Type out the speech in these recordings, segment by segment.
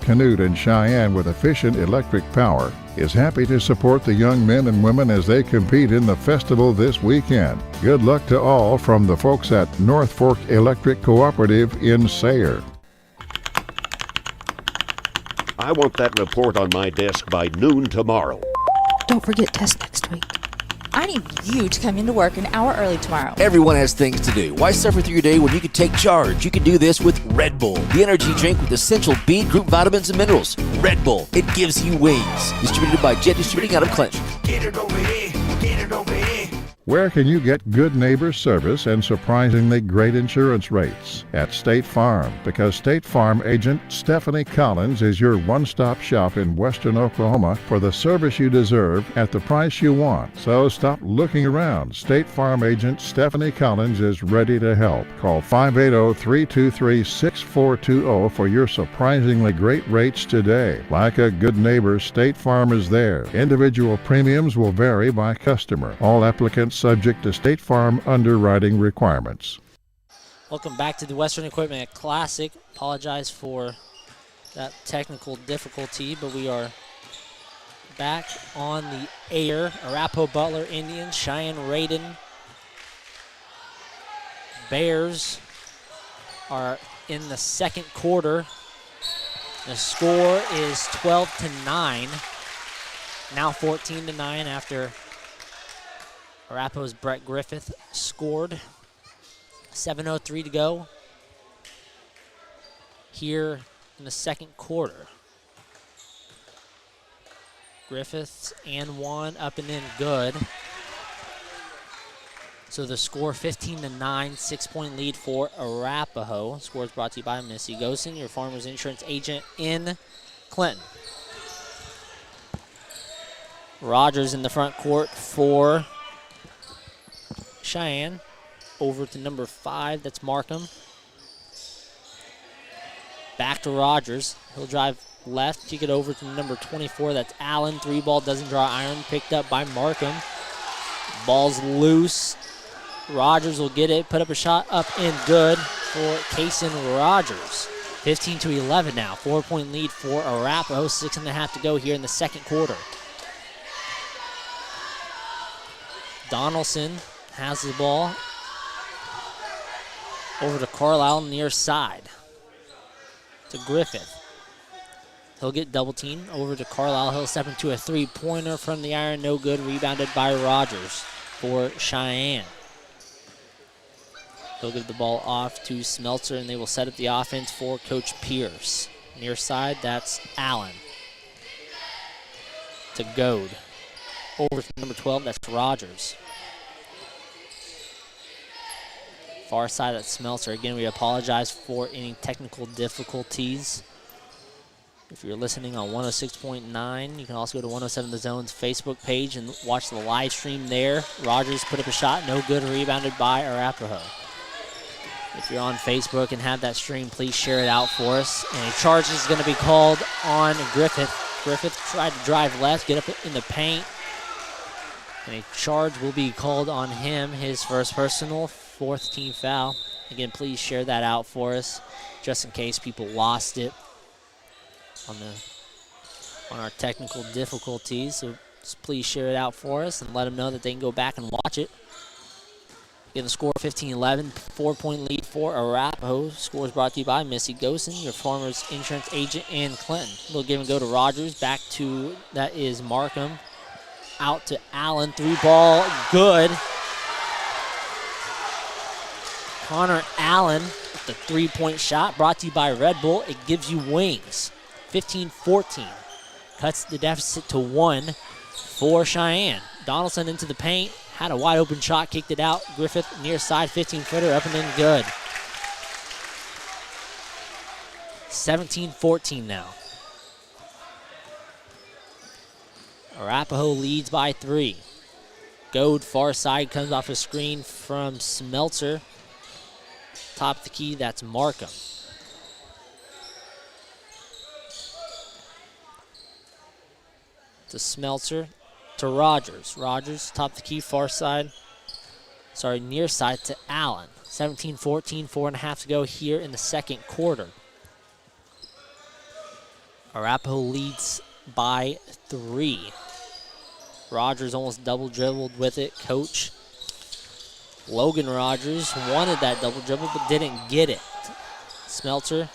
Canute in Cheyenne with efficient electric power is happy to support the young men and women as they compete in the festival this weekend. Good luck to all from the folks at North Fork Electric Cooperative in Sayre. I want that report on my desk by noon tomorrow. Don't forget test next week. I need you to come into work an hour early tomorrow. Everyone has things to do. Why suffer through your day when you can take charge? You can do this with Red Bull, the energy drink with essential B group vitamins and minerals. Red Bull, it gives you wings. Distributed by Jet Distributing out of Clinton. Get it over here. Get it over here. Where can you get good neighbor service and surprisingly great insurance rates? At State Farm, because State Farm agent Stephanie Collins is your one-stop shop in western Oklahoma for the service you deserve at the price you want. So stop looking around. State Farm agent Stephanie Collins is ready to help. Call 580-323-6420 for your surprisingly great rates today. Like a good neighbor, State Farm is there. Individual premiums will vary by customer. All applicants subject to State Farm underwriting requirements. Welcome back to the Western Equipment Classic. Apologize for that technical difficulty, but we are back on the air. Arapahoe Butler Indians, Cheyenne Raiden Bears are in the second quarter. The score is 12-9. Now 14-9 after Arapahoe's Brett Griffith scored. 7:03 to go here in the second quarter. Griffiths and one up and in good. So the score 15-9, 6-point lead for Arapahoe. Score is brought to you by Missy Gosen, your farmer's insurance agent in Clinton. Rogers in the front court for Cheyenne. Over to number 5, that's Markham. Back to Rogers. He'll drive left, kick it over to number 24, that's Allen. 3-ball doesn't draw iron, picked up by Markham. Ball's loose. Rogers will get it, put up a shot, up and good for Kaysen Rogers. 15-11 now, 4-point lead for Arapahoe, 6.5 to go here in the second quarter. Donaldson has the ball. Over to Carlisle near side. To Griffith. He'll get double teamed. Over to Carlisle. He'll step into a three-pointer from the iron. No good. Rebounded by Rogers for Cheyenne. He'll give the ball off to Smeltzer, and they will set up the offense for Coach Pierce. Near side, that's Allen. To Goad. Over to number 12, that's Rogers. Far side, that's Smeltzer. Again, we apologize for any technical difficulties. If you're listening on 106.9, you can also go to 107 The Zone's Facebook page and watch the live stream there. Rogers put up a shot, no good, rebounded by Arapahoe. If you're on Facebook and have that stream, please share it out for us. And a charge is going to be called on Griffith. Griffith tried to drive left, get up in the paint. And a charge will be called on him, his first personal, 4th team foul. Again, please share that out for us, just in case people lost it on our technical difficulties. So just please share it out for us and let them know that they can go back and watch it. Again, the score 15-11, 4-point lead for Arapahoe. Score is brought to you by Missy Gosen, your farmer's insurance agent in Clinton. We'll give and go to Rogers, back to, that is Markham. Out to Allen, 3-ball, good. Connor Allen with the 3-point shot, brought to you by Red Bull. It gives you wings. 15-14. Cuts the deficit to 1 for Cheyenne. Donaldson into the paint, had a wide open shot, kicked it out. Griffith near side, 15-footer, up and in good. 17-14 now. Arapahoe leads by 3. Goad far side, comes off a screen from Smeltzer. Top of the key, that's Markham. To Smeltzer, to Rogers. Rogers, top of the key, far side. Sorry, near side to Allen. 17-14, 4.5 to go here in the second quarter. Arapahoe leads by 3. Rogers almost double dribbled with it. Coach Logan Rogers wanted that double dribble but didn't get it. Smeltzer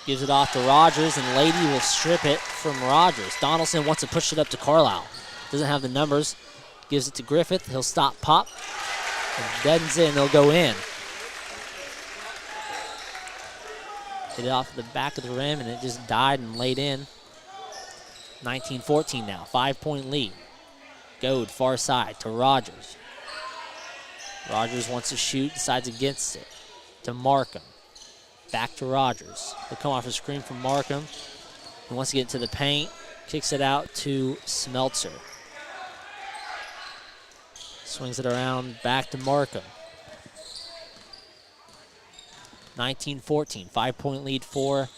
gives it off to Rogers, and Lady will strip it from Rogers. Donaldson wants to push it up to Carlisle. Doesn't have the numbers. Gives it to Griffith. He'll stop pop. And deadens in. They'll go in. Hit it off the back of the rim, and it just died and laid in. 19-14 now. 5-point lead. Goad far side to Rogers. Rogers wants to shoot. Decides against it. To Markham. Back to Rogers. He'll come off a screen from Markham. He wants to get into the paint. Kicks it out to Smeltzer. Swings it around back to Markham. 19-14. 5-point lead for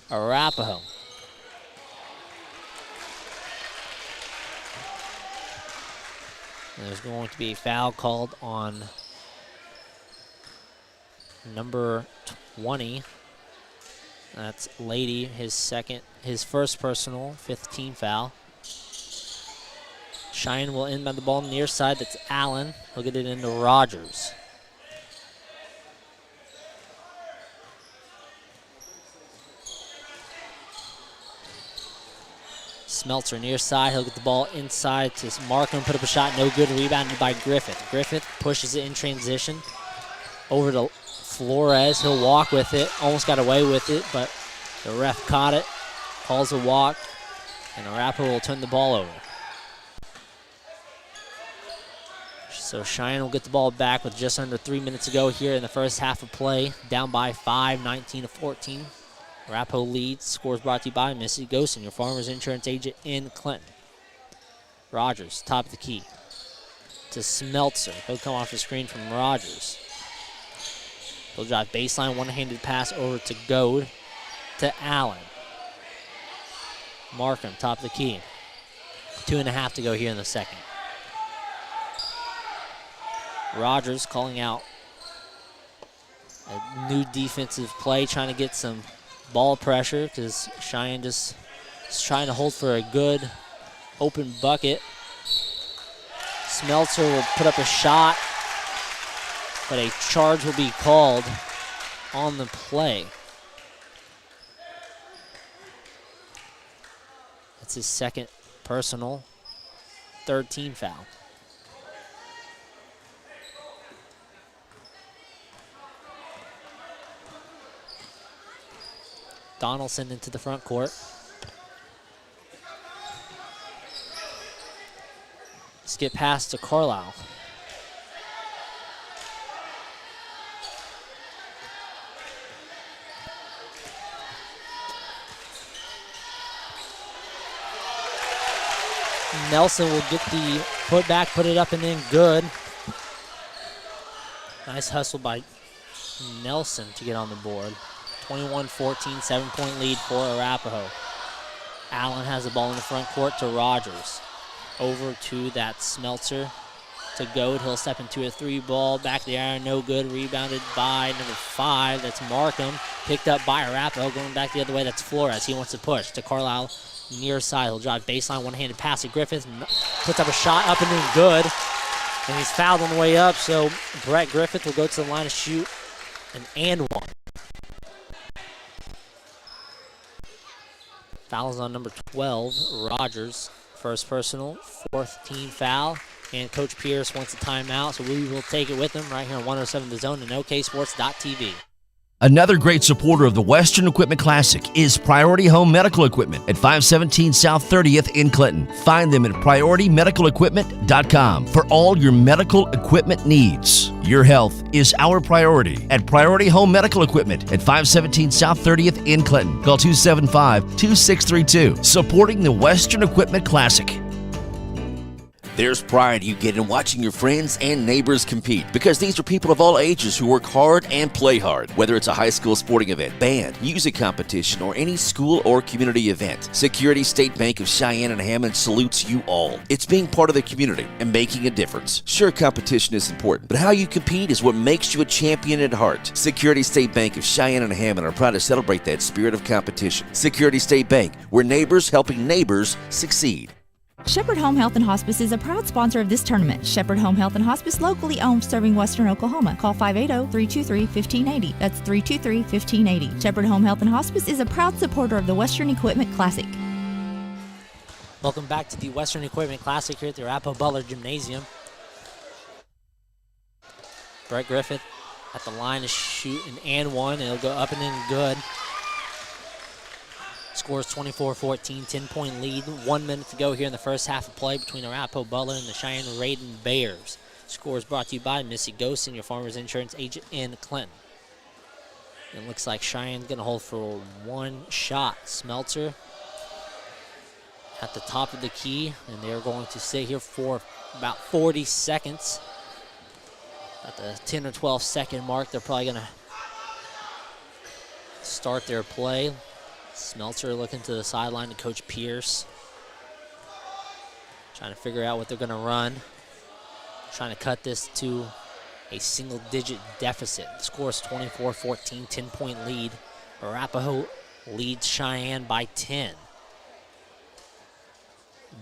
Arapahoe. And there's going to be a foul called on number 20. That's Lady, his first personal, 5th team foul. Cheyenne will inbound the ball on the near side. That's Allen. He'll get it into Rogers. Smeltzer near side. He'll get the ball inside to Markham. Put up a shot. No good. Rebounded by Griffith. Griffith pushes it in transition over to Flores. He'll walk with it. Almost got away with it, but the ref caught it. Calls a walk, and Arapahoe will turn the ball over. So Cheyenne will get the ball back with just under 3 minutes to go here in the first half of play. Down by 5, 19-14. Arapahoe leads. Scores brought to you by Missy Gosen, your farmer's insurance agent in Clinton. Rogers, top of the key. To Smeltzer. He'll come off the screen from Rogers. He'll drive baseline, one-handed pass over to Goad. To Allen. Markham, top of the key. 2.5 to go here in the second. Rogers calling out a new defensive play, trying to get some ball pressure because Cheyenne just is trying to hold for a good open bucket. Smeltzer will put up a shot, but a charge will be called on the play. That's his second personal, 3rd team foul. Donaldson into the front court. Skip pass to Carlisle. Nelson will get the putback, put it up and in good. Nice hustle by Nelson to get on the board. 21-14, 7-point lead for Arapahoe. Allen has the ball in the front court to Rogers. Over to that Smeltzer to Goad. He'll step into a 3-ball. Back of the iron, no good. Rebounded by number 5. That's Markham. Picked up by Arapahoe. Going back the other way, that's Flores. He wants to push to Carlisle near side. He'll drive baseline, one-handed pass to Griffith. Puts up a shot up and in good. And he's fouled on the way up, so Brett Griffith will go to the line to shoot an and one. Fouls on number 12, Rogers. First personal, 4th team foul. And Coach Pierce wants a timeout, so we will take it with him right here on 107 The Zone and OKSports.tv. Another great supporter of the Western Equipment Classic is Priority Home Medical Equipment at 517 South 30th in Clinton. Find them at PriorityMedicalEquipment.com for all your medical equipment needs. Your health is our priority at Priority Home Medical Equipment at 517 South 30th in Clinton. Call 275-2632. Supporting the Western Equipment Classic. There's pride you get in watching your friends and neighbors compete, because these are people of all ages who work hard and play hard. Whether it's a high school sporting event, band, music competition, or any school or community event, Security State Bank of Cheyenne and Hammond salutes you all. It's being part of the community and making a difference. Sure, competition is important, but how you compete is what makes you a champion at heart. Security State Bank of Cheyenne and Hammond are proud to celebrate that spirit of competition. Security State Bank, where neighbors helping neighbors succeed. Shepherd Home Health and Hospice is a proud sponsor of this tournament. Shepherd Home Health and Hospice, locally owned, serving Western Oklahoma. Call 580-323-1580. That's 323-1580. Shepherd Home Health and Hospice is a proud supporter of the Western Equipment Classic. Welcome back to the Western Equipment Classic here at the Arapahoe Butler Gymnasium. Brett Griffith at the line to shoot an and one, and it'll go up and in good. Scores 24-14, 10-point lead. 1 minute to go here in the first half of play between Arapahoe Butler and the Cheyenne Raiden Bears. Scores brought to you by Missy Ghost, your Farmers Insurance agent in Clinton. It looks like Cheyenne's going to hold for one shot. Smeltzer at the top of the key, and they're going to sit here for about 40 seconds. At the 10 or 12 second mark, they're probably going to start their play. Smeltzer looking to the sideline to Coach Pierce. Trying to figure out what they're going to run. Trying to cut this to a single-digit deficit. The score is 24-14, 10-point lead. Arapahoe leads Cheyenne by 10.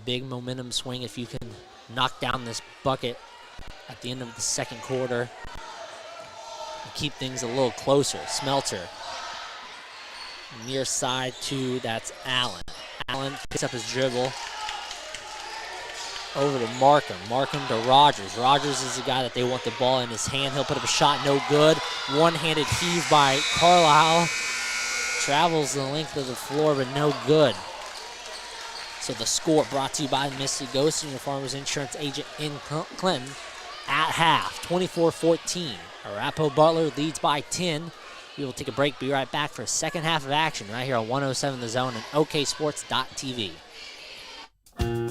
Big momentum swing if you can knock down this bucket at the end of the second quarter and keep things a little closer. Smeltzer. Near side two, that's Allen. Allen picks up his dribble. Over to Markham. Markham to Rogers. Rogers is the guy that they want the ball in his hand. He'll put up a shot, no good. One-handed heave by Carlisle. Travels the length of the floor, but no good. So the score brought to you by Missy Ghost, your Farmers Insurance agent in Clinton. At half, 24-14. Arapahoe Butler leads by 10. We will take a break, be right back for a second half of action right here on 107 The Zone and OKSports.tv.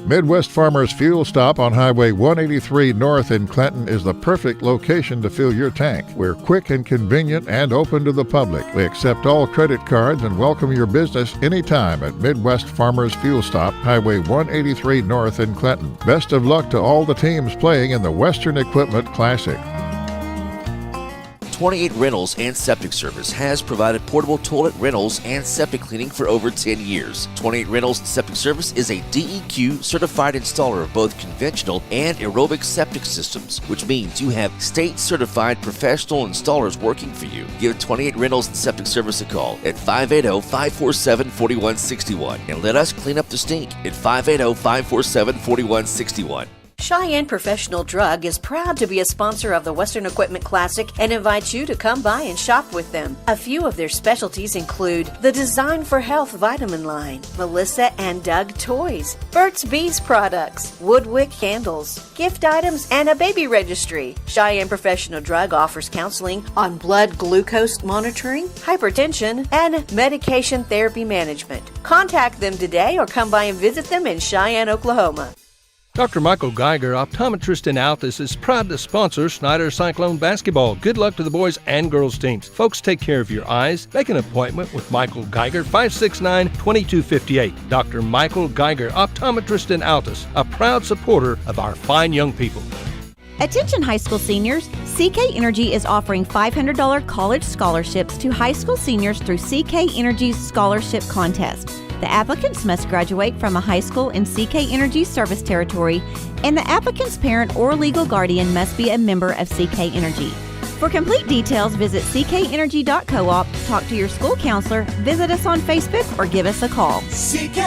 Midwest Farmers Fuel Stop on Highway 183 North in Clinton is the perfect location to fill your tank. We're quick and convenient and open to the public. We accept all credit cards and welcome your business anytime at Midwest Farmers Fuel Stop, Highway 183 North in Clinton. Best of luck to all the teams playing in the Western Equipment Classic. 28 Rentals and Septic Service has provided portable toilet rentals and septic cleaning for over 10 years. 28 Rentals and Septic Service is a DEQ certified installer of both conventional and aerobic septic systems, which means you have state certified professional installers working for you. Give 28 Rentals and Septic Service a call at 580-547-4161 and let us clean up the stink at 580-547-4161. Cheyenne Professional Drug is proud to be a sponsor of the Western Equipment Classic and invites you to come by and shop with them. A few of their specialties include the Design for Health vitamin line, Melissa and Doug toys, Burt's Bees products, Woodwick candles, gift items, and a baby registry. Cheyenne Professional Drug offers counseling on blood glucose monitoring, hypertension, and medication therapy management. Contact them today or come by and visit them in Cheyenne, Oklahoma. Dr. Michael Geiger, optometrist in Altus, is proud to sponsor Snyder Cyclone basketball. Good luck to the boys and girls teams. Folks, take care of your eyes. Make an appointment with Michael Geiger, 569-2258. Dr. Michael Geiger, optometrist in Altus, a proud supporter of our fine young people. Attention high school seniors, CK Energy is offering $500 college scholarships to high school seniors through CK Energy's scholarship contest. The applicants must graduate from a high school in CK Energy service territory, and the applicant's parent or legal guardian must be a member of CK Energy. For complete details, visit ckenergy.coop, talk to your school counselor, visit us on Facebook, or give us a call. CK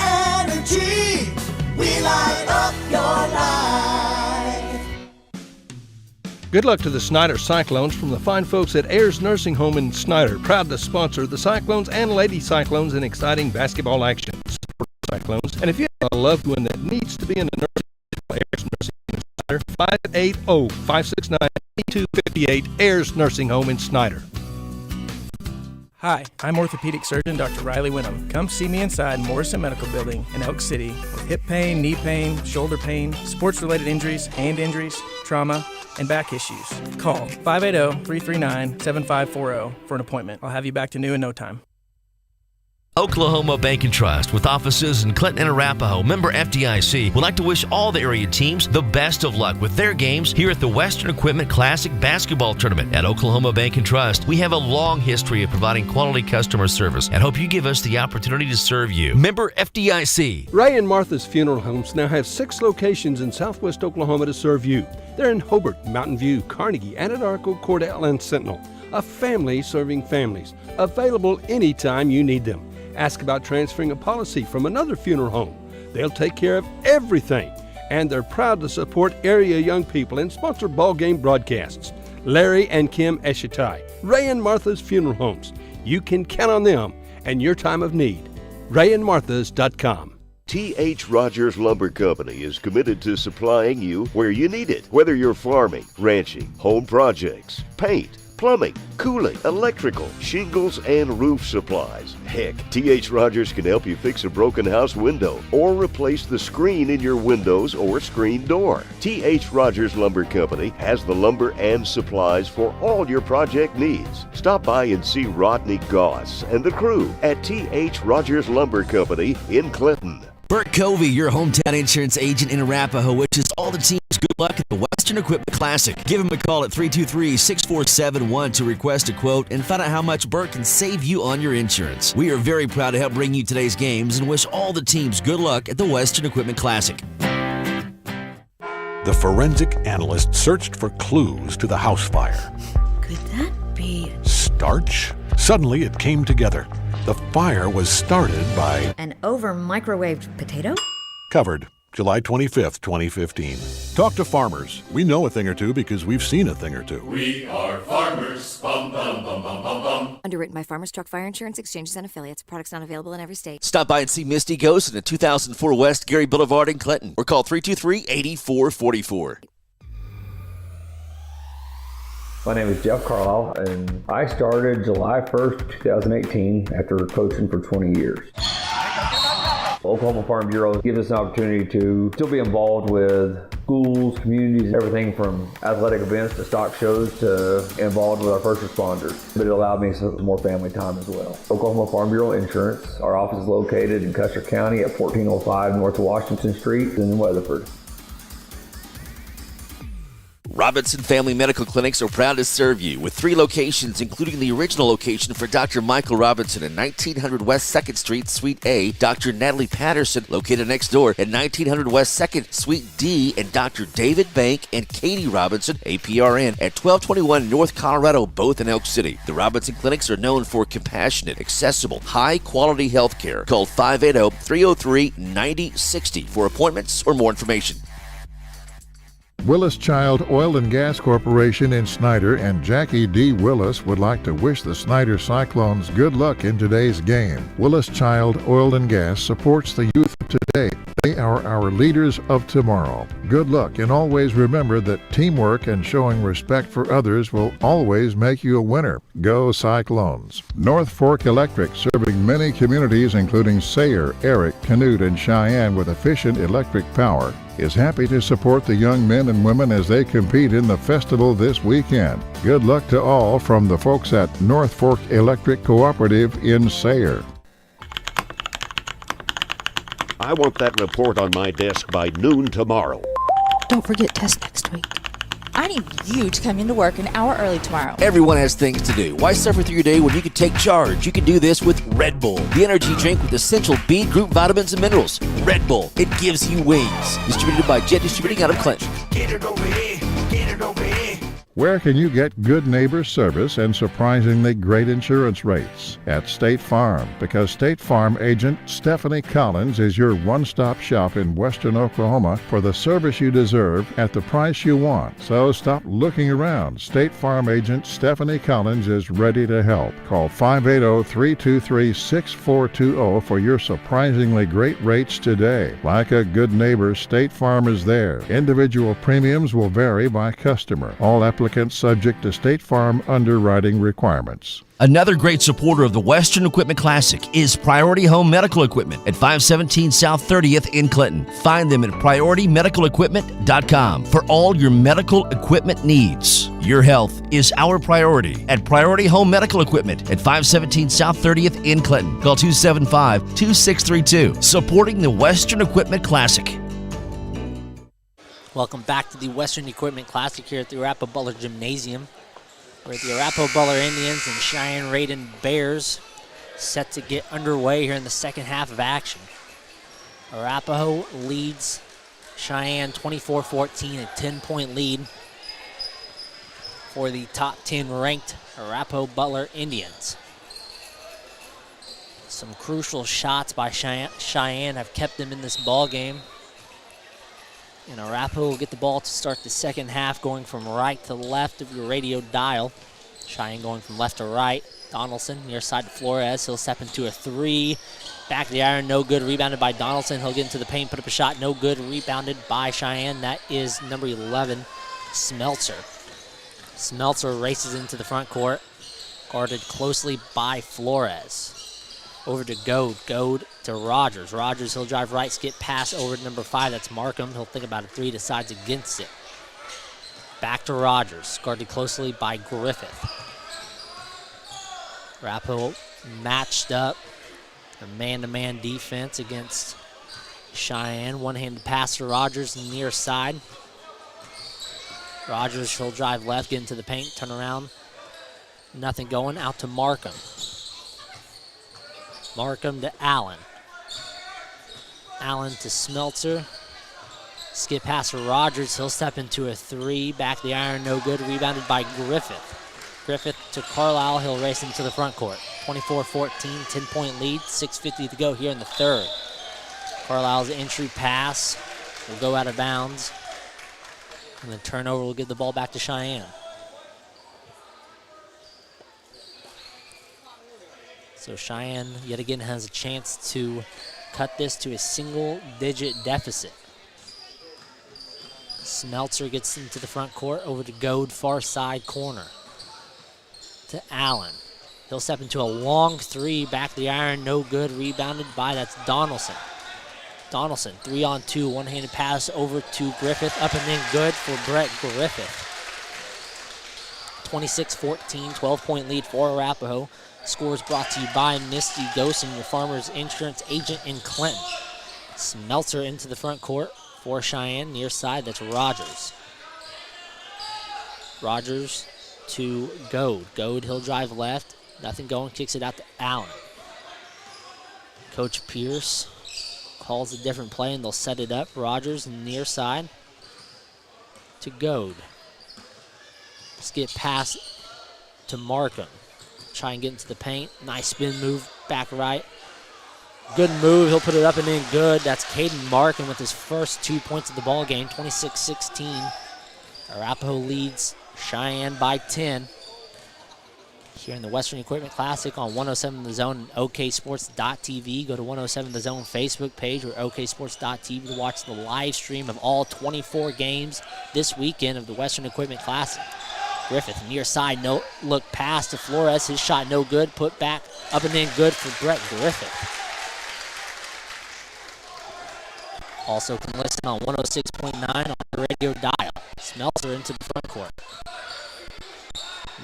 Energy, we light up your life. Good luck to the Snyder Cyclones from the fine folks at Ayers Nursing Home in Snyder, proud to sponsor the Cyclones and Lady Cyclones in exciting basketball action. Support the Cyclones, and if you have a loved one that needs to be in a nursing home, Ayers Nursing Home in Snyder, 580-569-8258, Ayers Nursing Home in Snyder. Hi, I'm orthopedic surgeon Dr. Riley Winham. Come see me inside Morrison Medical Building in Elk City with hip pain, knee pain, shoulder pain, sports-related injuries, hand injuries, trauma, and back issues. Call 580-339-7540 for an appointment. I'll have you back to new in no time. Oklahoma Bank and Trust, with offices in Clinton and Arapahoe, member FDIC, would like to wish all the area teams the best of luck with their games here at the Western Equipment Classic Basketball Tournament. At Oklahoma Bank and Trust, we have a long history of providing quality customer service and hope you give us the opportunity to serve you. Member FDIC. Ray and Martha's Funeral Homes now have 6 locations in southwest Oklahoma to serve you. They're in Hobart, Mountain View, Carnegie, Anadarko, Cordell, and Sentinel. A family serving families. Available anytime you need them. Ask about transferring a policy from another funeral home. They'll take care of everything. And they're proud to support area young people and sponsor ball game broadcasts. Larry and Kim Eshitai, Ray and Martha's Funeral Homes. You can count on them and your time of need. RayandMarthas.com. T.H. Rogers Lumber Company is committed to supplying you where you need it, whether you're farming, ranching, home projects, paint, plumbing, cooling, electrical, shingles, and roof supplies. Heck, T.H. Rogers can help you fix a broken house window or replace the screen in your windows or screen door. T.H. Rogers Lumber Company has the lumber and supplies for all your project needs. Stop by and see Rodney Goss and the crew at T.H. Rogers Lumber Company in Clinton. Bert Covey, your hometown insurance agent in Arapahoe, wishes all the teams good luck at the Western Equipment Classic. Give him a call at 323-6471 to request a quote and find out how much Bert can save you on your insurance. We are very proud to help bring you today's games and wish all the teams good luck at the Western Equipment Classic. The forensic analyst searched for clues to the house fire. Could that be Starch? Suddenly it came together. The fire was started by an over-microwaved potato? Covered July 25th, 2015. Talk to farmers. We know a thing or two because we've seen a thing or two. We are farmers. Bum, bum, bum, bum, bum, bum. Underwritten by Farmers Truck Fire Insurance Exchanges and Affiliates. Products not available in every state. Stop by and see Misty Ghost in the 2004 West Gary Boulevard in Clinton or call 323-8444. My name is Jeff Carlisle, and I started July 1st, 2018 after coaching for 20 years. Oklahoma Farm Bureau gives us an opportunity to still be involved with schools, communities, everything from athletic events to stock shows to involved with our first responders. But it allowed me some more family time as well. Oklahoma Farm Bureau Insurance, our office is located in Custer County at 1405 North Washington Street in Weatherford. Robinson Family Medical Clinics are proud to serve you with 3 locations, including the original location for Dr. Michael Robinson at 1900 West 2nd Street, Suite A, Dr. Natalie Patterson, located next door at 1900 West 2nd, Suite D, and Dr. David Bank and Katie Robinson, APRN, at 1221 North Colorado, both in Elk City. The Robinson Clinics are known for compassionate, accessible, high-quality health care. Call 580-303-9060 for appointments or more information. Willis Child Oil and Gas Corporation in Snyder and Jackie D. Willis would like to wish the Snyder Cyclones good luck in today's game. Willis Child Oil and Gas supports the youth of today. They are our leaders of tomorrow. Good luck, and always remember that teamwork and showing respect for others will always make you a winner. Go Cyclones. North Fork Electric, serving many communities including Sayre, Eric, Canute, and Cheyenne with efficient electric power, is happy to support the young men and women as they compete in the festival this weekend. Good luck to all from the folks at North Fork Electric Cooperative in Sayre. I want that report on my desk by noon tomorrow. Don't forget test next week. I need you to come into work an hour early tomorrow. Everyone has things to do. Why suffer through your day when you can take charge? You can do this with Red Bull, the energy drink with essential B group vitamins and minerals. Red Bull, it gives you wings. Distributed by Jet Distributing out of Clinton. Get it over here. Get it over here. Where can you get good neighbor service and surprisingly great insurance rates? At State Farm, because State Farm agent Stephanie Collins is your one-stop shop in western Oklahoma for the service you deserve at the price you want. So stop looking around. State Farm agent Stephanie Collins is ready to help. Call 580-323-6420 for your surprisingly great rates today. Like a good neighbor, State Farm is there. Individual premiums will vary by customer. All applications applicants subject to State Farm underwriting requirements. Another great supporter of the Western Equipment Classic is Priority Home Medical Equipment at 517 South 30th in Clinton. Find them at PriorityMedicalEquipment.com for all your medical equipment needs. Your health is our priority at Priority Home Medical Equipment at 517 South 30th in Clinton. Call 275-2632. Supporting the Western Equipment Classic. Welcome back to the Western Equipment Classic here at the Arapahoe Butler Gymnasium. We're at the Arapahoe Butler Indians and Cheyenne Raiden Bears set to get underway here in the second half of action. Arapahoe leads Cheyenne 24-14, a 10-point lead for the top 10 ranked Arapahoe Butler Indians. Some crucial shots by Cheyenne have kept them in this ball game. And Arapahoe will get the ball to start the second half, going from right to left of your radio dial. Cheyenne going from left to right. Donaldson near side to Flores. He'll step into a three. Back of the iron, no good. Rebounded by Donaldson. He'll get into the paint, put up a shot, no good. Rebounded by Cheyenne. That is number 11, Smeltzer. Smeltzer races into the front court, guarded closely by Flores. Over to Goad. Goad to Rogers. Rogers, he'll drive right, skip pass over to number 5. That's Markham. He'll think about a three, decides against it. Back to Rogers, guarded closely by Griffith. Arapahoe matched up a man-to-man defense against Cheyenne. One-handed pass to Rogers near side. Rogers, he'll drive left, get into the paint, turn around. Nothing going, out to Markham. Markham to Allen. Allen to Smeltzer. Skip pass to Rogers. He'll step into a three. Back the iron, no good. Rebounded by Griffith. Griffith to Carlisle. He'll race into the front court. 24-14, 10-point lead. 6:50 to go here in the third. Carlisle's entry pass will go out of bounds. And the turnover will give the ball back to Cheyenne. So Cheyenne, yet again, has a chance to cut this to a single-digit deficit. Smeltzer gets into the front court, over to Goad, far side corner. To Allen. He'll step into a long three, back the iron, no good. Rebounded by, that's Donaldson. Donaldson, 3-on-2, one-handed pass over to Griffith, up and in, good for Brett Griffith. 26-14, 12-point lead for Arapahoe. Scores brought to you by Misty Gosen, your farmer's insurance agent in Clinton. Smeltzer into the front court for Cheyenne, near side, that's Rogers. Rogers to Goad. Goad, he'll drive left, nothing going, kicks it out to Allen. Coach Pierce calls a different play and they'll set it up. Rogers near side to Goad. Skip pass to Markham. Try and get into the paint. Nice spin move, back right. Good move, he'll put it up and in, good. That's Caden Markham with his first 2 points of the ball game, 26-16. Arapahoe leads Cheyenne by 10. Here in the Western Equipment Classic on 107 The Zone and OKSports.tv. Go to 107 The Zone Facebook page or OKSports.tv to watch the live stream of all 24 games this weekend of the Western Equipment Classic. Griffith near side, no look pass to Flores. His shot no good. Put back up and in, good for Brett Griffith. Also can listen on 106.9 on the radio dial. Smeltzer into the front court.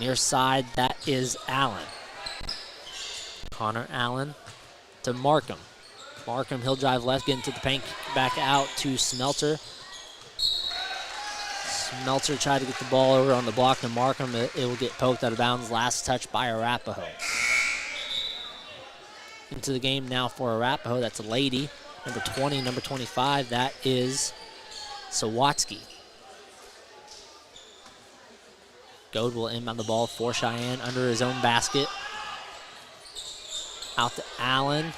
Near side, that is Allen. Connor Allen to Markham. Markham, he'll drive left, get into the paint, back out to Smeltzer. Smeltzer tried to get the ball over on the block to Markham. It will get poked out of bounds. Last touch by Arapahoe. Into the game now for Arapahoe. That's a lady. Number 20, number 25, that is Sawatsky. Goad will inbound the ball for Cheyenne under his own basket. Out to Allen.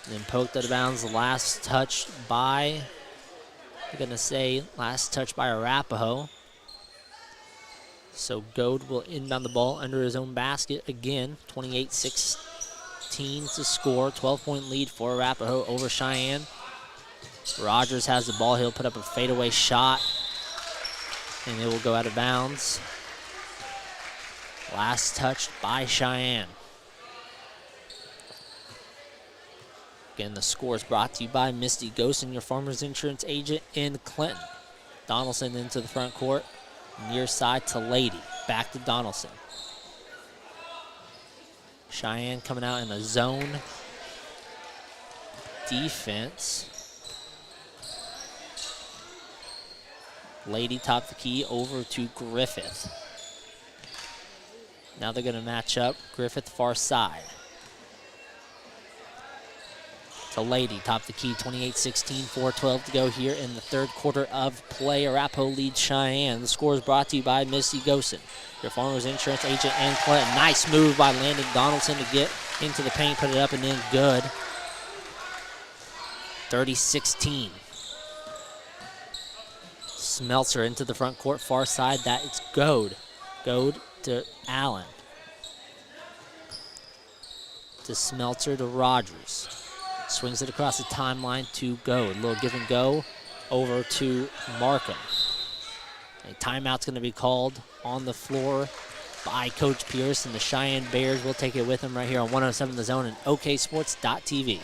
Then poked out of bounds. The last touch by, I'm going to say, last touch by Arapahoe. So Goad will inbound the ball under his own basket again. 28-16 to score. 12-point lead for Arapahoe over Cheyenne. Rogers has the ball. He'll put up a fadeaway shot. and it will go out of bounds. Last touched by Cheyenne. Again, the score is brought to you by Misty Gosen, your farmer's insurance agent in Clinton. Donaldson into the front court, near side to Lady. Back to Donaldson. Cheyenne coming out in a zone defense. Lady top the key over to Griffith. Now they're going to match up. Griffith far side. To Lady, top the key, 28-16, 4:12 to go here in the third quarter of play. Arapahoe leads Cheyenne. The score is brought to you by Missy Gosen, your farmer's insurance agent in Clinton. Nice move by Landon Donaldson to get into the paint, put it up and in, good. 30-16. Smeltzer into the front court, far side. That is Goad. Goad to Allen. To Smeltzer to Rogers. Swings it across the timeline to Goad. A little give and go over to Markham. A timeout's going to be called on the floor by Coach Pierce, and the Cheyenne Bears will take it with them right here on 107 The Zone and OKSports.tv.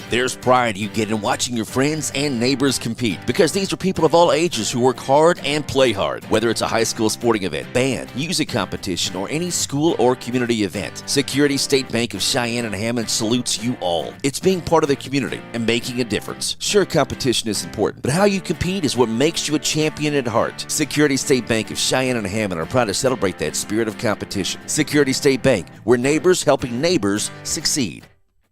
There's pride you get in watching your friends and neighbors compete, because these are people of all ages who work hard and play hard. Whether it's a high school sporting event, band, music competition, or any school or community event, Security State Bank of Cheyenne and Hammond salutes you all. It's being part of the community and making a difference. Sure, competition is important, but how you compete is what makes you a champion at heart. Security State Bank of Cheyenne and Hammond are proud to celebrate that spirit of competition. Security State Bank, where neighbors helping neighbors succeed.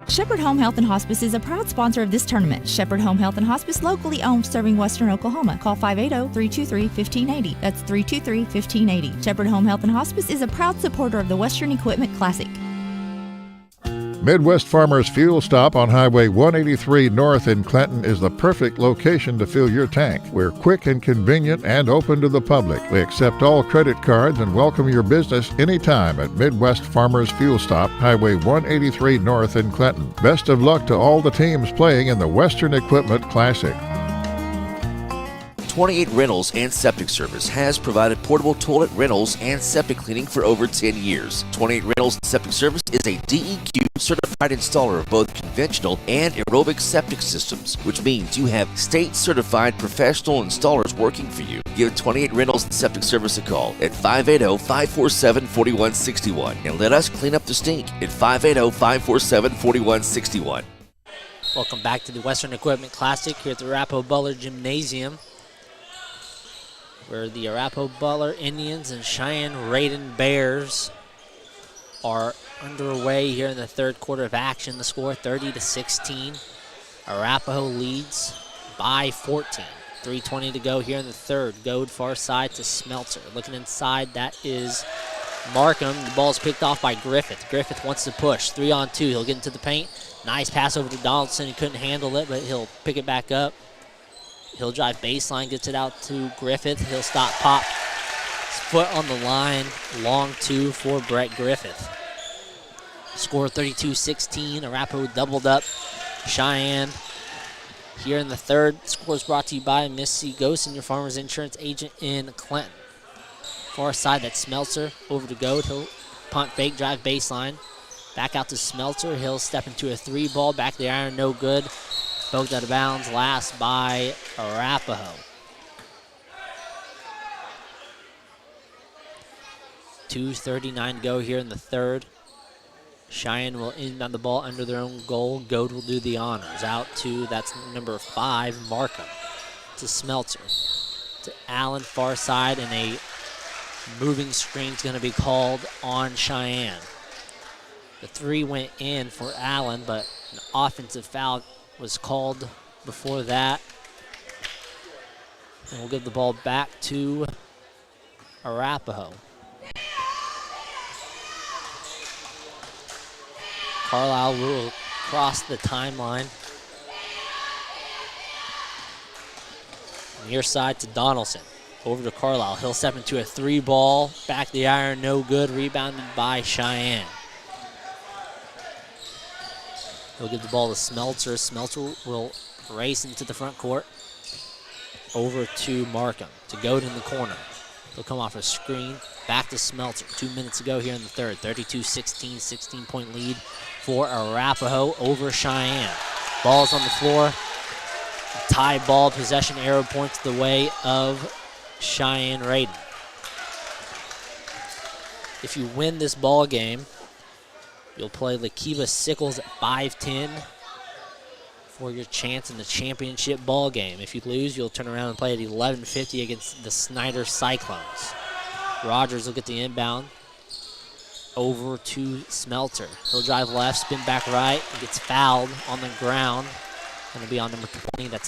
Shepherd Home Health and Hospice is a proud sponsor of this tournament. Shepherd Home Health and Hospice, locally owned, serving Western Oklahoma. Call 580-323-1580. That's 323-1580. Shepherd Home Health and Hospice is a proud supporter of the Western Equipment Classic. Midwest Farmers Fuel Stop on Highway 183 North in Clinton is the perfect location to fill your tank. We're quick and convenient and open to the public. We accept all credit cards and welcome your business anytime at Midwest Farmers Fuel Stop, Highway 183 North in Clinton. Best of luck to all the teams playing in the Western Equipment Classic. 28 Rentals and Septic Service has provided portable toilet rentals and septic cleaning for over 10 years. 28 Rentals and Septic Service is a DEQ certified installer of both conventional and aerobic septic systems, which means you have state certified professional installers working for you. Give 28 Rentals and Septic Service a call at 580-547-4161 and let us clean up the stink at 580-547-4161. Welcome back to the Western Equipment Classic here at the Arapahoe Butler Gymnasium, where the Arapahoe Butler Indians and Cheyenne Raiden Bears are underway here in the third quarter of action. The score 30-16. Arapahoe leads by 14. 3:20 to go here in the third. Goad far side to Smeltzer. Looking inside, that is Markham. The ball's picked off by Griffith. Griffith wants to push. 3-on-2. He'll get into the paint. Nice pass over to Donaldson. He couldn't handle it, but he'll pick it back up. He'll drive baseline, gets it out to Griffith. He'll stop, pop. His foot on the line. Long two for Brett Griffith. Score 32-16. Arapahoe doubled up Cheyenne here in the third. Score is brought to you by Missy Gosen, your farmer's insurance agent in Clinton. Far side, that's Smeltzer. Over to Goad. He'll punt, fake, drive baseline. Back out to Smeltzer. He'll step into a three ball. Back the iron, no good. Poked out of bounds, last by Arapahoe. 2:39 to go here in the third. Cheyenne will inbound the ball under their own goal. Goad will do the honors. Out to, that's number 5, Markham. To Smeltzer. To Allen, far side, and a moving screen is going to be called on Cheyenne. The three went in for Allen, but an offensive foul was called before that. And we'll give the ball back to Arapahoe. Carlisle will cross the timeline. Near side to Donaldson. Over to Carlisle. He'll step into a three ball. Back the iron, no good. Rebounded by Cheyenne. He'll give the ball to Smeltzer. Smeltzer will race into the front court. Over to Markham. To Goad in the corner. He'll come off a screen. Back to Smeltzer. 2 minutes ago here in the third. 32-16, 16-point lead for Arapahoe over Cheyenne. Ball's on the floor. Tie ball, possession arrow points the way of Cheyenne Raiden. If you win this ball game, you'll play Lakiva Sickles at 5-10 for your chance in the championship ball game. If you lose, you'll turn around and play at 11:50 against the Snyder Cyclones. Rogers will get the inbound over to Smelter. He'll drive left, spin back right, and gets fouled on the ground. Going to be on number 20. That's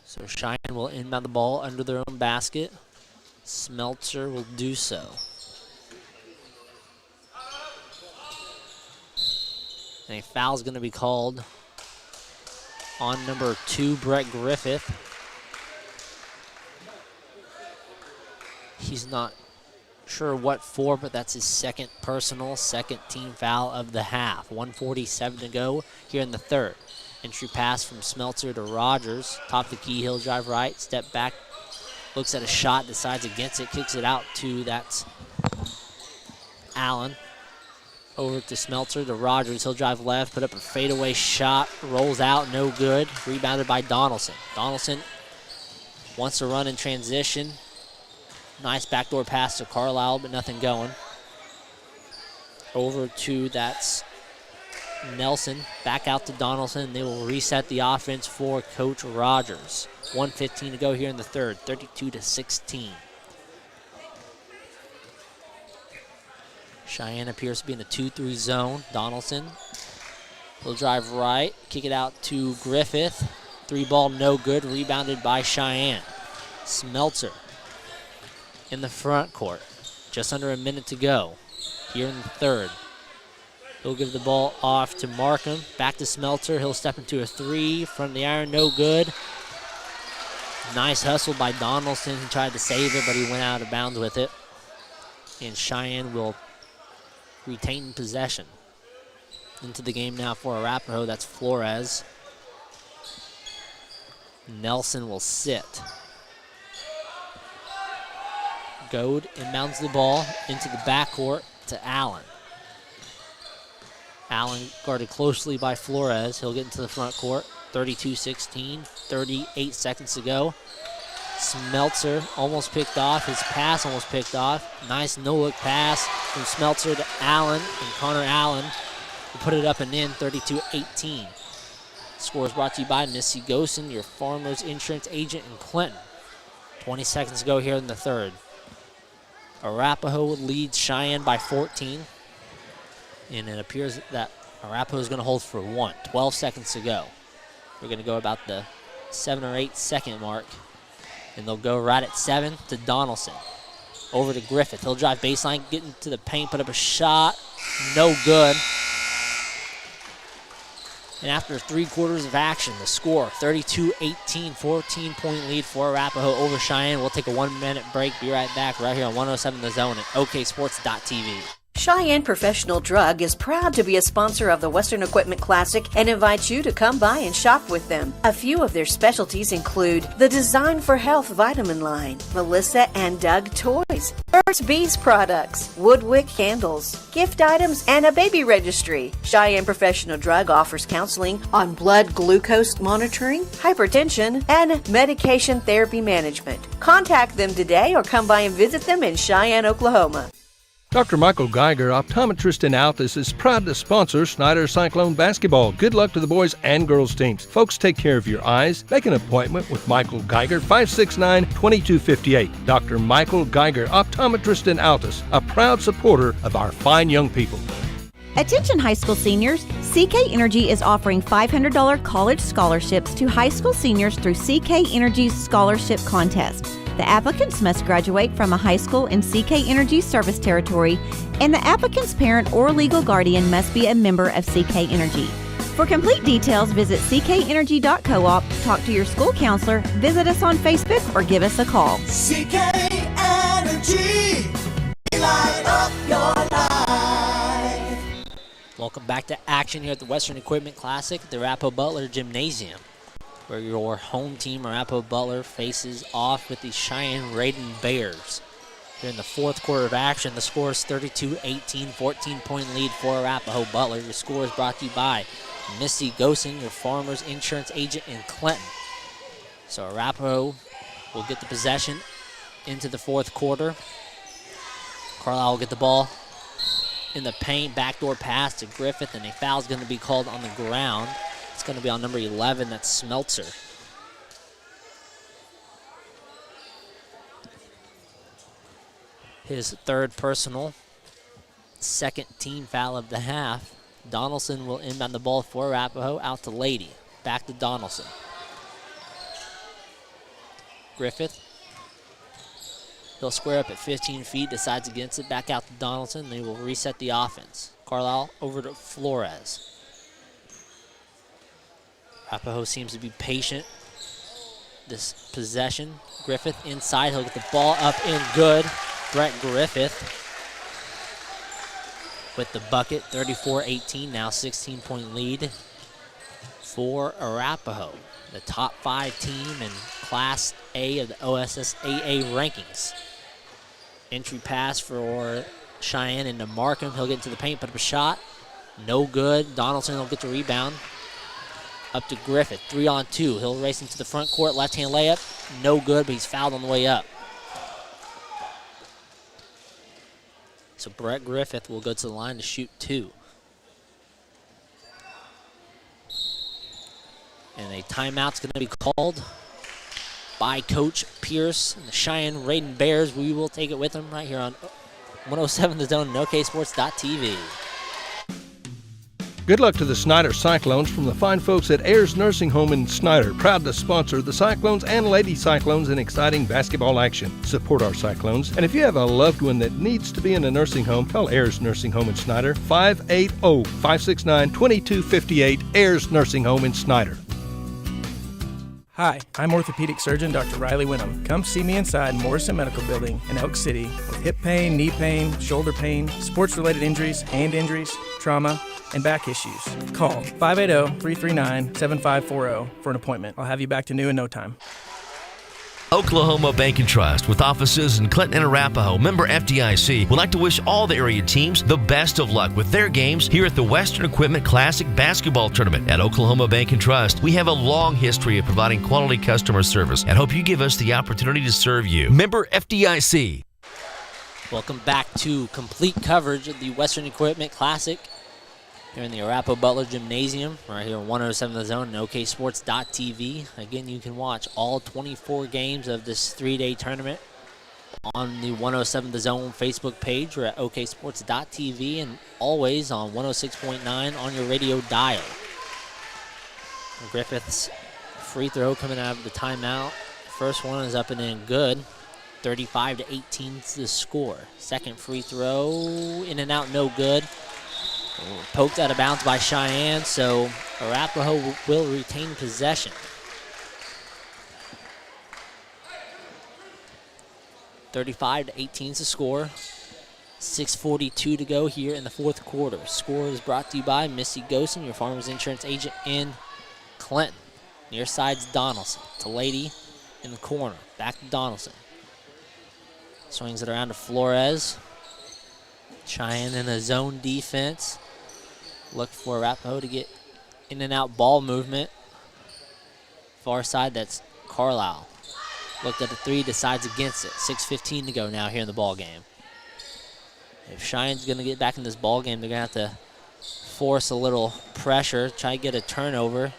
so Cheyenne will inbound the ball under their own basket. Smelter will do so. And a foul is going to be called on number 2, Brett Griffith. He's not sure what for, but that's his second personal, second team foul of the half. 1:47 to go here in the third. Entry pass from Smeltzer to Rogers. Top of the key, he'll drive right, step back, looks at a shot, decides against it, kicks it out to, that's Allen. Over to Smeltzer to Rogers. He'll drive left, put up a fadeaway shot, rolls out, no good. Rebounded by Donaldson. Donaldson wants to run in transition. Nice backdoor pass to Carlisle, but nothing going. Over to, that's Nelson. Back out to Donaldson. They will reset the offense for Coach Rogers. 1:15 to go here in the third. 32-16. Cheyenne appears to be in the 2-3 zone. Donaldson will drive right, kick it out to Griffith. 3-ball, no good, rebounded by Cheyenne. Smeltzer in the front court. Just under a minute to go here in the third. He'll give the ball off to Markham. Back to Smeltzer. He'll step into a 3 from the iron, no good. Nice hustle by Donaldson. He tried to save it, but he went out of bounds with it. And Cheyenne will retain possession. Into the game now for Arapahoe. That's Flores. Nelson will sit. Goad inbounds the ball into the backcourt to Allen. Allen guarded closely by Flores. He'll get into the front court. 32-16, 38 seconds to go. Smeltzer almost picked off. His pass almost picked off. Nice no-look pass from Smeltzer to Allen, and Connor Allen will put it up and in, 32-18. Score is brought to you by Missy Gosen, your Farmers Insurance agent in Clinton. 20 seconds to go here in the third. Arapahoe leads Cheyenne by 14. And it appears that Arapahoe is going to hold for 1. 12 seconds to go. We're going to go about the 7 or 8 second mark. And they'll go right at 7 to Donaldson. Over to Griffith. He'll drive baseline, get into the paint, put up a shot. No good. And after 3 quarters of action, the score, 32-18, 14-point lead for Arapahoe over Cheyenne. We'll take a 1-minute break. Be right back right here on 107 The Zone at oksports.tv. Cheyenne Professional Drug is proud to be a sponsor of the Western Equipment Classic and invites you to come by and shop with them. A few of their specialties include the Design for Health vitamin line, Melissa and Doug toys, Burt's Bees products, Woodwick candles, gift items, and a baby registry. Cheyenne Professional Drug offers counseling on blood glucose monitoring, hypertension, and medication therapy management. Contact them today or come by and visit them in Cheyenne, Oklahoma. Dr. Michael Geiger, optometrist in Altus, is proud to sponsor Snyder Cyclone basketball. Good luck to the boys and girls teams. Folks, take care of your eyes. Make an appointment with Michael Geiger, 569-2258. Dr. Michael Geiger, optometrist in Altus, a proud supporter of our fine young people. Attention high school seniors, CK Energy is offering $500 college scholarships to high school seniors through CK Energy's scholarship contest. The applicants must graduate from a high school in CK Energy service territory, and the applicant's parent or legal guardian must be a member of CK Energy. For complete details, visit ckenergy.coop, talk to your school counselor, visit us on Facebook, or give us a call. CK Energy, light up your life. Welcome Welcome back to action here at the Western Equipment Classic at the Arapahoe Butler Gymnasium, where your home team, Arapahoe Butler, faces off with the Cheyenne Raiden Bears. Here in the fourth quarter of action, the score is 32-18, 14-point lead for Arapahoe Butler. Your score is brought to you by Missy Gosen, your Farmers Insurance agent in Clinton. So Arapahoe will get the possession into the fourth quarter. Carlisle will get the ball in the paint, backdoor pass to Griffith, and a foul is going to be called on the ground. It's going to be on number 11, that's Smeltzer. His third personal, second team foul of the half. Donaldson will inbound the ball for Arapahoe, out to Lady. Back to Donaldson. Griffith. He'll square up at 15 feet, decides against it, back out to Donaldson. They will reset the offense. Carlisle over to Flores. Arapahoe seems to be patient this possession. Griffith inside, he'll get the ball up and good. Brett Griffith with the bucket, 34-18, now 16-point lead for Arapahoe, the top 5 team in Class A of the OSSAA rankings. Entry pass for Cheyenne into Markham. He'll get into the paint, put up a shot. No good. Donaldson will get the rebound. Up to Griffith, 3-on-2. He'll race into the front court, left-hand layup. No good, but he's fouled on the way up. So Brett Griffith will go to the line to shoot 2. And a timeout's going to be called by Coach Pierce and the Cheyenne Raiden Bears. We will take it with them right here on 107 The Zone and OKSports.tv. Good luck to the Snyder Cyclones from the fine folks at Ayers Nursing Home in Snyder, proud to sponsor the Cyclones and Lady Cyclones in exciting basketball action. Support our Cyclones. And if you have a loved one that needs to be in a nursing home, call Ayers Nursing Home in Snyder, 580-569-2258, Ayers Nursing Home in Snyder. Hi, I'm orthopedic surgeon Dr. Riley Winham. Come see me inside Morrison Medical Building in Elk City with hip pain, knee pain, shoulder pain, sports-related injuries, hand injuries, trauma, and back issues. Call 580-339-7540 for an appointment. I'll have you back to new in no time. Oklahoma Bank and Trust, with offices in Clinton and Arapahoe, member FDIC, would like to wish all the area teams the best of luck with their games here at the Western Equipment Classic Basketball Tournament. At Oklahoma Bank and Trust, we have a long history of providing quality customer service and hope you give us the opportunity to serve you. Member FDIC. Welcome back to complete coverage of the Western Equipment Classic here in the Arapahoe Butler Gymnasium, right here on 107 The Zone and OKSports.tv. Again, you can watch all 24 games of this 3-day tournament on the 107 The Zone Facebook page or at OKSports.tv, and always on 106.9 on your radio dial. Griffith's free throw coming out of the timeout. First one is up and in good. 35-18 is the score. Second free throw, in and out, no good. Poked out of bounds by Cheyenne, so Arapahoe will retain possession. 35-18 is the score. 6:42 to go here in the fourth quarter. Score is brought to you by Missy Gosen, your Farmers Insurance agent in Clinton. Near side's Donaldson to Lady in the corner. Back to Donaldson. Swings it around to Flores. Cheyenne in a zone defense. Look for Arapahoe to get in and out ball movement. Far side, that's Carlisle. Looked at the 3, decides against it. 6:15 to go now here in the ball game. If Cheyenne's going to get back in this ball game, they're going to have to force a little pressure, try to get a turnover,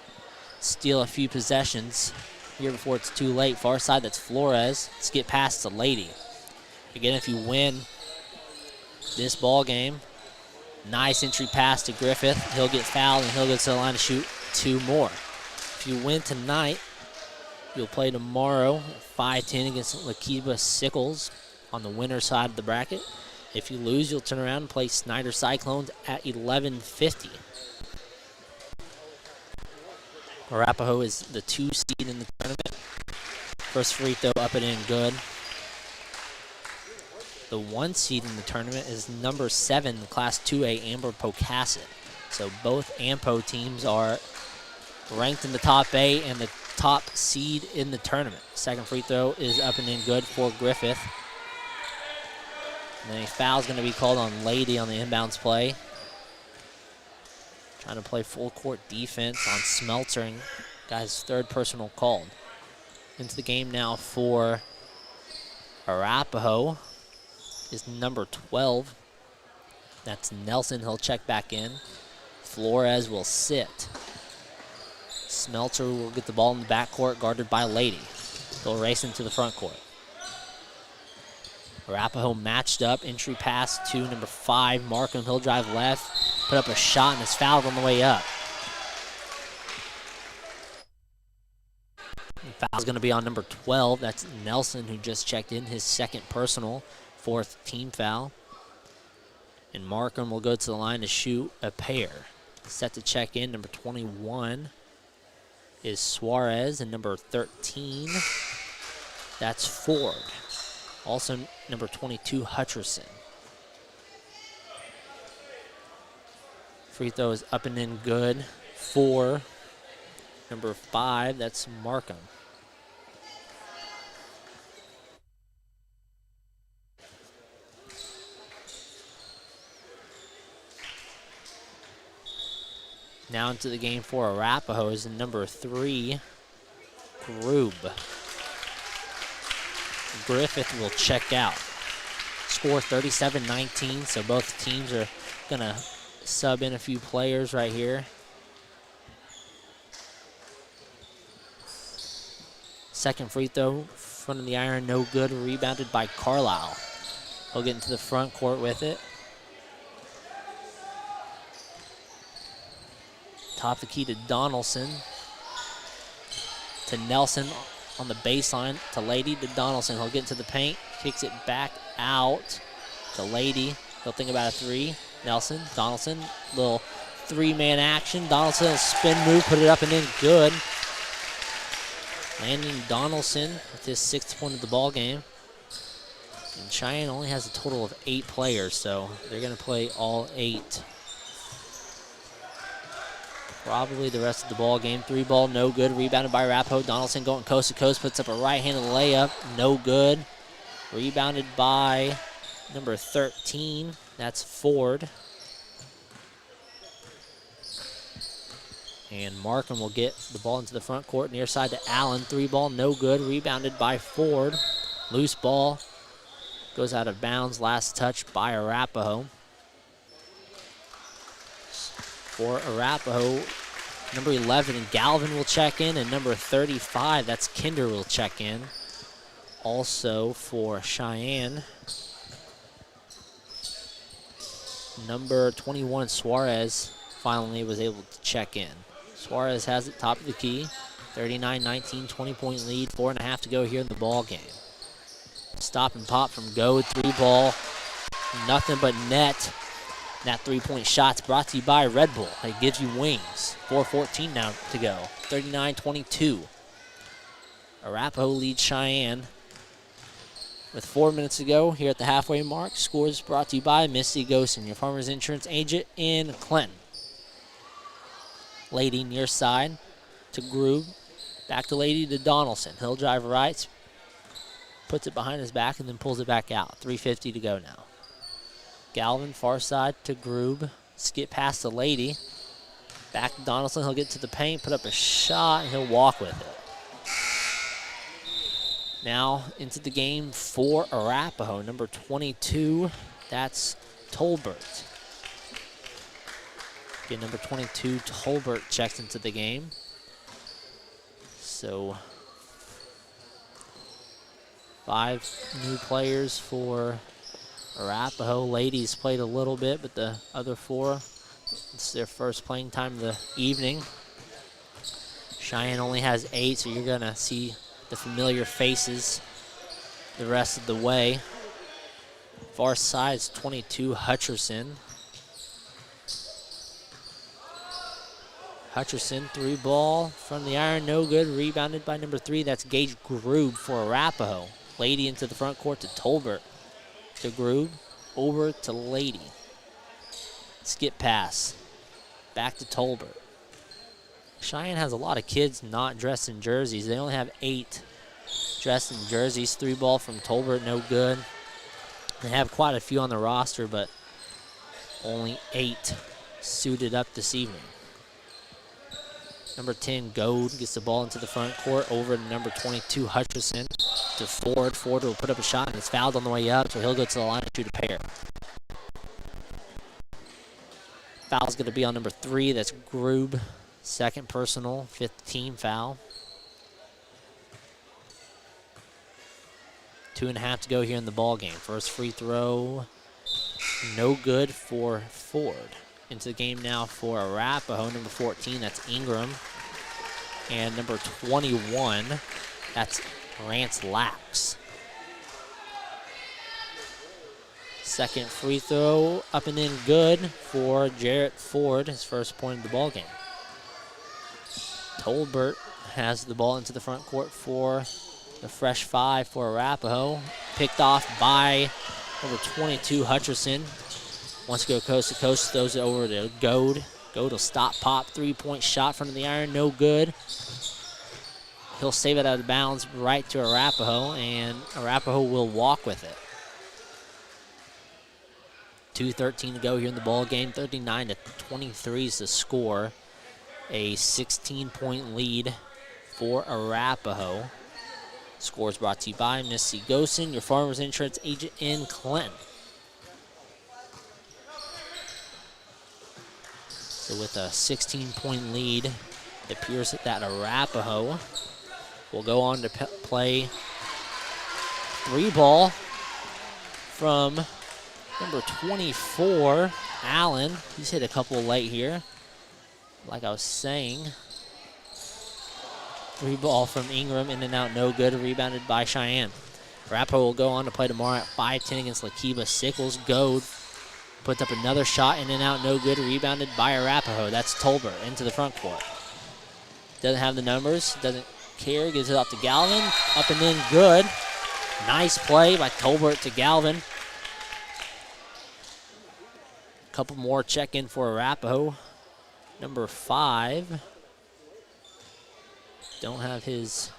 steal a few possessions here before it's too late. Far side, that's Flores. Let's get past the Lady. Again, if you win this ball game, nice entry pass to Griffith. He'll get fouled and he'll go to the line to shoot 2 more. If you win tonight, you'll play tomorrow at 5:10 against Lakiba Sickles on the winner's side of the bracket. If you lose, you'll turn around and play Snyder Cyclones at 11:50. Arapahoe is the 2 seed in the tournament. First free throw up and in good. The 1 seed in the tournament is number 7, Class 2A, Amber Pocasset. So both AMPO teams are ranked in the top 8 and the top seed in the tournament. Second free throw is up and in good for Griffith. And then a foul is going to be called on Lady on the inbounds play. Trying to play full court defense on Smeltzer, and got his third personal called. Into the game now for Arapahoe is number 12. That's Nelson. He'll check back in. Flores will sit. Smeltzer will get the ball in the backcourt, guarded by Lady. They'll race into the front court. Arapahoe matched up, entry pass to number 5, Markham. He'll drive left, put up a shot, and is fouled on the way up. The foul's going to be on number 12. That's Nelson, who just checked in, his second personal, 4th team foul. And Markham will go to the line to shoot a pair. Set to check in, number 21 is Suarez, and number 13, that's Ford. Also number 22, Hutcherson. Free throw is up and in good for number 5, that's Markham. Now into the game for Arapahoe is number 3, Grube. Griffith will check out. Score 37-19, so both teams are going to sub in a few players right here. Second free throw, front of the iron, no good, rebounded by Carlisle. He'll get into the front court with it. Top of the key to Donaldson. To Nelson on the baseline. To Lady to Donaldson. He'll get into the paint. Kicks it back out to Lady. He'll think about a 3. Nelson, Donaldson. Little 3-man action. Donaldson will spin move. Put it up and in. Good. Landon Donaldson with his 6th point of the ball game. And Cheyenne only has a total of 8 players, so they're going to play all 8. Probably the rest of the ball game. 3 ball, no good. Rebounded by Arapahoe. Donaldson going coast to coast, puts up a right-handed layup, no good. Rebounded by number 13. That's Ford. And Markham will get the ball into the front court, near side to Allen. 3 ball, no good. Rebounded by Ford. Loose ball goes out of bounds. Last touch by Arapahoe. For Arapahoe, number 11, and Galvin will check in, and number 35, that's Kinder, will check in. Also for Cheyenne, number 21, Suarez, finally was able to check in. Suarez has it top of the key, 39-19, 20-point lead, 4.5 to go here in the ball game. Stop and pop from Go, 3 ball, nothing but net. That 3-point shot's brought to you by Red Bull. It gives you wings. 4:14 now to go. 39-22. Arapahoe leads Cheyenne with 4 minutes to go here at the halfway mark. Scores brought to you by Misty Gosen, your Farmers Insurance agent in Clinton. Lady near side to Grube. Back to Lady to Donaldson. He'll drive right, puts it behind his back, and then pulls it back out. 3:50 to go now. Galvin, far side to Grube. Skip past the Lady. Back to Donaldson. He'll get to the paint, put up a shot, and he'll walk with it. Now into the game for Arapahoe. Number 22, that's Tolbert. Again, number 22, Tolbert checks into the game. So 5 new players for Arapahoe. Ladies played a little bit, but the other 4, it's their first playing time of the evening. Cheyenne only has 8, so you're going to see the familiar faces the rest of the way. Far side is 22, Hutcherson. Hutcherson, 3 ball from the iron, no good. Rebounded by number 3, that's Gage Grube for Arapahoe. Lady into the front court to Tolbert. To Grube, over to Lady. Skip pass. Back to Tolbert. Cheyenne has a lot of kids not dressed in jerseys. They only have 8 dressed in jerseys. 3 ball from Tolbert, no good. They have quite a few on the roster, but only 8 suited up this evening. Number 10, Goad, gets the ball into the front court over to number 22, Hutcherson, to Ford. Ford will put up a shot, and he's fouled on the way up, so he'll go to the line and shoot a pair. Foul's going to be on number 3, that's Grube. Second personal, 5th team foul. 2.5 to go here in the ball game. First free throw, no good for Ford. Into the game now for Arapahoe, number 14, that's Ingram. And number 21, that's Rance Lax. Second free throw, up and in good for Jarrett Ford, his first point of the ball game. Tolbert has the ball into the front court for the fresh 5 for Arapahoe. Picked off by number 22, Hutcherson. Wants to go coast to coast, throws it over to Goad. Goad will stop, pop, 3-point shot front of the iron, no good. He'll save it out of bounds right to Arapahoe, and Arapahoe will walk with it. 2:13 to go here in the ball game. 39-23 is the score. A 16-point lead for Arapahoe. Scores brought to you by Missy Gosen, your Farmers Insurance agent in Clinton. So with a 16-point lead, it appears that Arapahoe will go on to play 3 ball from number 24, Allen. He's hit a couple late here. Like I was saying, 3 ball from Ingram, in and out, no good, rebounded by Cheyenne. Arapahoe will go on to play tomorrow at 5:10 against Lakiba Sickles. Goad puts up another shot, in and out, no good, rebounded by Arapahoe. That's Tolbert into the front court. Doesn't have the numbers, doesn't care, gives it off to Galvin. Up and in, good. Nice play by Tolbert to Galvin. Couple more check in for Arapahoe. Number 5. Don't have his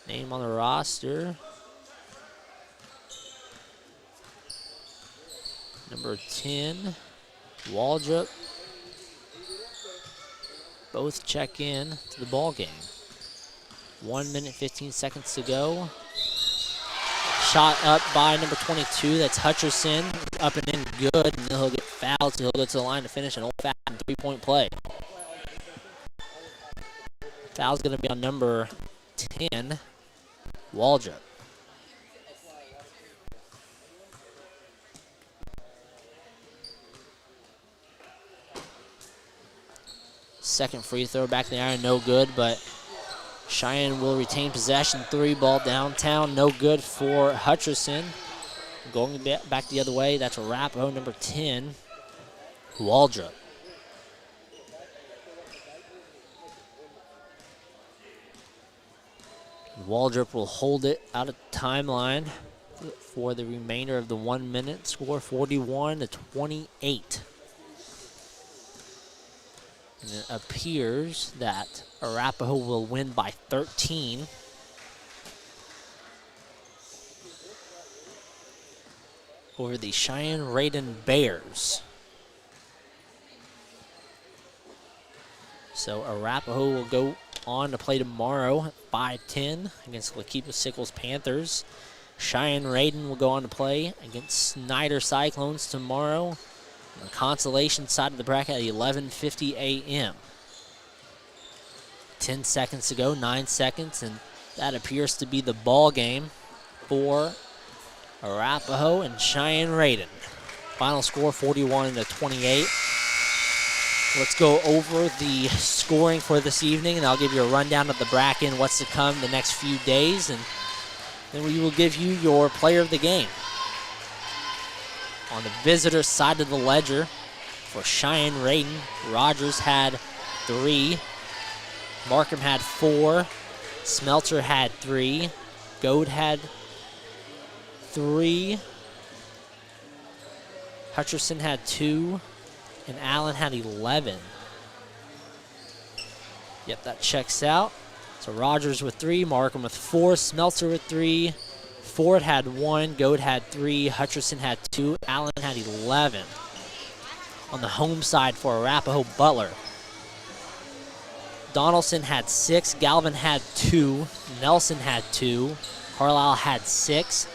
name on the roster. Number 10, Waldrop. Both check in to the ball game. 1 minute, 15 seconds to go. Shot up by number 22, that's Hutcherson. Up and in, good, and then he'll get fouled, so he'll go to the line to finish an old-fashioned 3-point play. Foul's going to be on number 10, Waldrop. Second free throw back in the iron, no good, but Cheyenne will retain possession. 3 ball downtown, no good for Hutcherson. Going back the other way, that's Arapahoe, number 10, Waldrop. Waldrop will hold it out of timeline for the remainder of the 1 minute. Score 41-28. And it appears that Arapahoe will win by 13. Over the Cheyenne-Raiden Bears. So Arapahoe will go on to play tomorrow at 5:10 against Lakipa Sickles Panthers. Cheyenne-Raiden will go on to play against Snyder Cyclones tomorrow on the consolation side of the bracket at 11:50 a.m. 10 seconds to go, 9 seconds, and that appears to be the ball game for Arapahoe and Cheyenne-Raiden. Final score 41-28. Let's go over the scoring for this evening, and I'll give you a rundown of the bracket and what's to come the next few days, and then we will give you your player of the game. On the visitor side of the ledger for Cheyenne-Raiden, Rogers had 3, Markham had 4, Smelter had 3, Goad had 3, Hutcherson had 2, and Allen had 11. Yep, that checks out. So Rogers with 3, Markham with 4, Smeltzer with 3, Ford had 1, Goad had 3, Hutcherson had 2, Allen had 11. On the home side for Arapahoe Butler, Donaldson had 6, Galvin had 2, Nelson had 2, Carlisle had 6,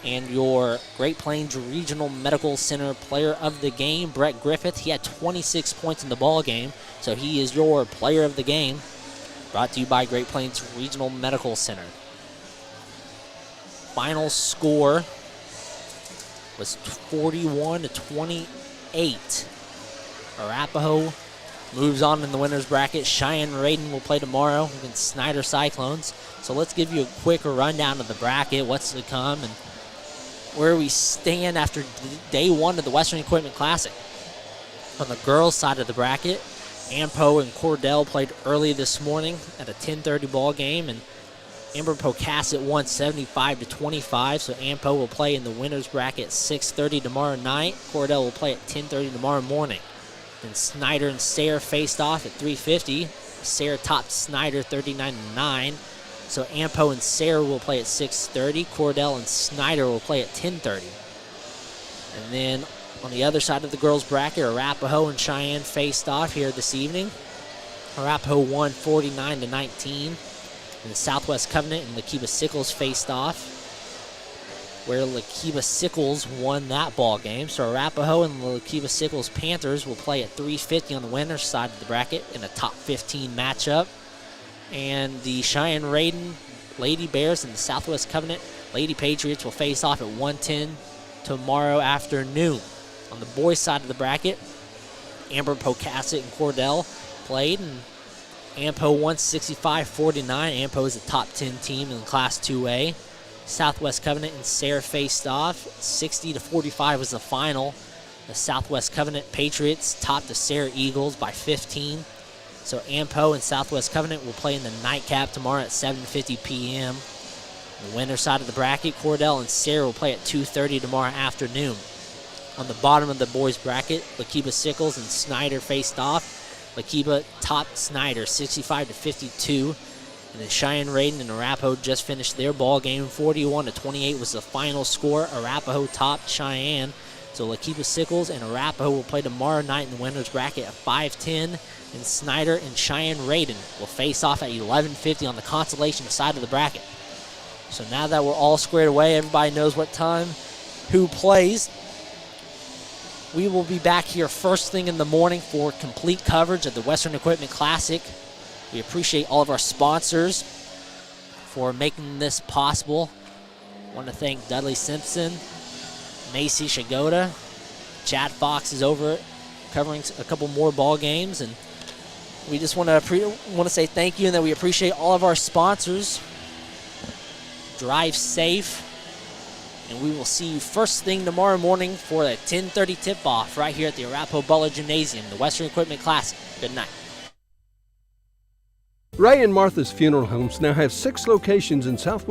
and your Great Plains Regional Medical Center player of the game, Brett Griffith, he had 26 points in the ball game, so he is your player of the game. Brought to you by Great Plains Regional Medical Center. Final score was 41-28. Arapahoe moves on in the winner's bracket. Cheyenne Raiden will play tomorrow against Snyder Cyclones. So let's give you a quick rundown of the bracket, what's to come, and where we stand after day 1 of the Western Equipment Classic. On the girls' side of the bracket, Ampo and Cordell played early this morning at a 10:30 ball game, and Amber Pocasset won 75-25, so Ampo will play in the winner's bracket at 6:30 tomorrow night. Cordell will play at 10:30 tomorrow morning. Then Snyder and Sayre faced off at 3:50. Sayre topped Snyder 39-9, so Ampo and Sayre will play at 6:30. Cordell and Snyder will play at 10:30. And then on the other side of the girls' bracket, Arapahoe and Cheyenne faced off here this evening. Arapahoe won 49-19. And the Southwest Covenant and Lakiba Sickles faced off, where Lakiba Sickles won that ball game. So Arapahoe and the Lakiba Sickles Panthers will play at 3:50 on the winner's side of the bracket in a top 15 matchup. And the Cheyenne Raiden Lady Bears and the Southwest Covenant Lady Patriots will face off at 1:10 tomorrow afternoon. On the boys' side of the bracket, Amber Pocasset and Cordell played, and Ampo won 65-49. Ampo is a top 10 team in Class 2A. Southwest Covenant and Sayre faced off. 60-45 was the final. The Southwest Covenant Patriots topped the Sayre Eagles by 15. So Ampo and Southwest Covenant will play in the nightcap tomorrow at 7:50 p.m. The winner's side of the bracket, Cordell and Sayre will play at 2:30 tomorrow afternoon. On the bottom of the boys' bracket, Lakiba Sickles and Snyder faced off. Lakiba topped Snyder 65-52. And then Cheyenne Raiden and Arapahoe just finished their ball game. 41-28 was the final score. Arapahoe topped Cheyenne. So Lakiba Sickles and Arapahoe will play tomorrow night in the winner's bracket at 5:10. And Snyder and Cheyenne Raiden will face off at 11:50 on the consolation side of the bracket. So now that we're all squared away, everybody knows what time, who plays. We will be back here first thing in the morning for complete coverage of the Western Equipment Classic. We appreciate all of our sponsors for making this possible. I want to thank Dudley Simpson, Macy Shagoda. Chad Fox is over covering a couple more ball games, and we just want to say thank you and that we appreciate all of our sponsors. Drive safe. And we will see you first thing tomorrow morning for a 10:30 tip-off right here at the Arapahoe Butler Gymnasium, the Western Equipment Classic. Good night. Ray and Martha's Funeral Homes now have 6 locations in Southwest